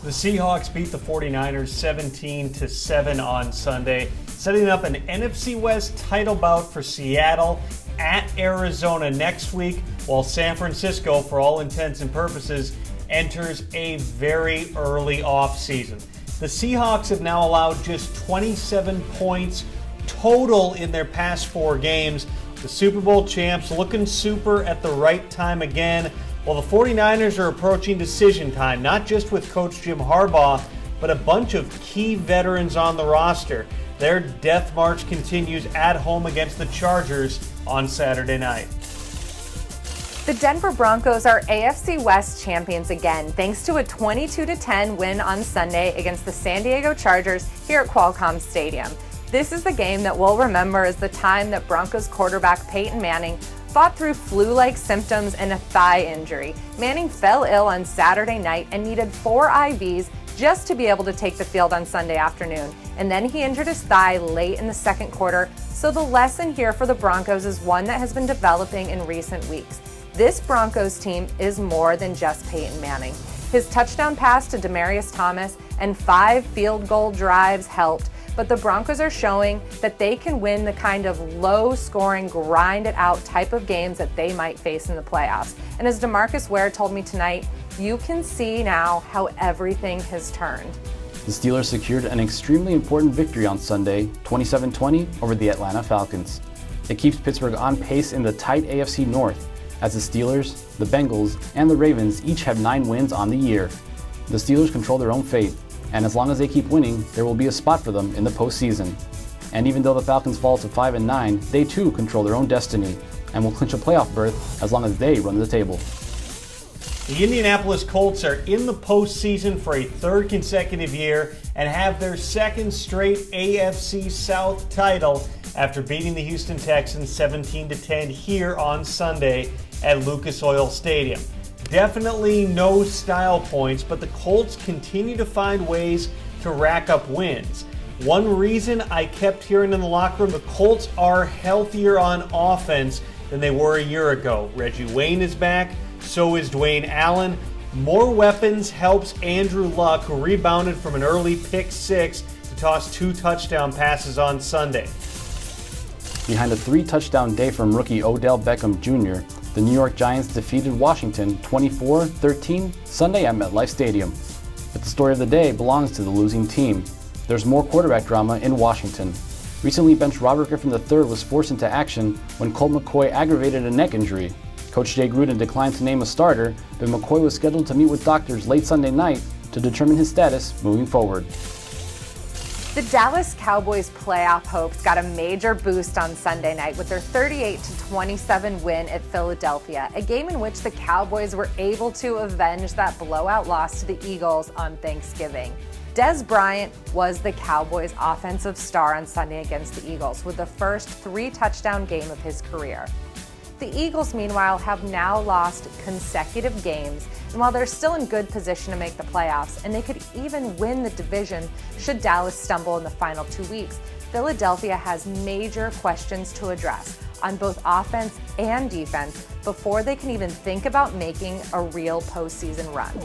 The Seahawks beat the 49ers 17-7 on Sunday, setting up an NFC West title bout for Seattle at Arizona next week, while San Francisco, for all intents and purposes, enters a very early offseason. The Seahawks have now allowed just 27 points total in their past 4 games. The Super Bowl champs looking super at the right time again, while the 49ers are approaching decision time, not just with Coach Jim Harbaugh, but a bunch of key veterans on the roster. Their death march continues at home against the Chargers on Saturday night. The Denver Broncos are AFC West champions again, thanks to a 22-10 win on Sunday against the San Diego Chargers here at Qualcomm Stadium. This is the game that we'll remember as the time that Broncos quarterback Peyton Manning fought through flu-like symptoms and a thigh injury. Manning fell ill on Saturday night and needed 4 IVs just to be able to take the field on Sunday afternoon. And then he injured his thigh late in the second quarter. So the lesson here for the Broncos is one that has been developing in recent weeks. This Broncos team is more than just Peyton Manning. His touchdown pass to Demaryius Thomas and 5 field goal drives helped, but the Broncos are showing that they can win the kind of low-scoring, grind-it-out type of games that they might face in the playoffs. And as DeMarcus Ware told me tonight, you can see now how everything has turned. The Steelers secured an extremely important victory on Sunday, 27-20 over the Atlanta Falcons. It keeps Pittsburgh on pace in the tight AFC North, as the Steelers, the Bengals, and the Ravens each have 9 wins on the year. The Steelers control their own fate, and as long as they keep winning, there will be a spot for them in the postseason. And even though the Falcons fall to 5-9, they too control their own destiny and will clinch a playoff berth as long as they run the table. The Indianapolis Colts are in the postseason for a 3rd consecutive year and have their 2nd straight AFC South title after beating the Houston Texans 17-10 here on Sunday at Lucas Oil Stadium. Definitely no style points, but the Colts continue to find ways to rack up wins. One reason I kept hearing in the locker room, the Colts are healthier on offense than they were a year ago. Reggie Wayne is back, so is Dwayne Allen. More weapons helps Andrew Luck, who rebounded from an early pick 6 to toss 2 touchdown passes on Sunday. Behind a 3-touchdown day from rookie Odell Beckham Jr., the New York Giants defeated Washington 24-13 Sunday at MetLife Stadium. But the story of the day belongs to the losing team. There's more quarterback drama in Washington. Recently benched Robert Griffin III was forced into action when Colt McCoy aggravated a neck injury. Coach Jay Gruden declined to name a starter, but McCoy was scheduled to meet with doctors late Sunday night to determine his status moving forward. The Dallas Cowboys playoff hopes got a major boost on Sunday night with their 38-27 win at Philadelphia, a game in which the Cowboys were able to avenge that blowout loss to the Eagles on Thanksgiving. Dez Bryant was the Cowboys' offensive star on Sunday against the Eagles with the first 3-touchdown game of his career. The Eagles, meanwhile, have now lost consecutive games, and while they're still in good position to make the playoffs, and they could even win the division should Dallas stumble in the final 2 weeks, Philadelphia has major questions to address on both offense and defense before they can even think about making a real postseason run.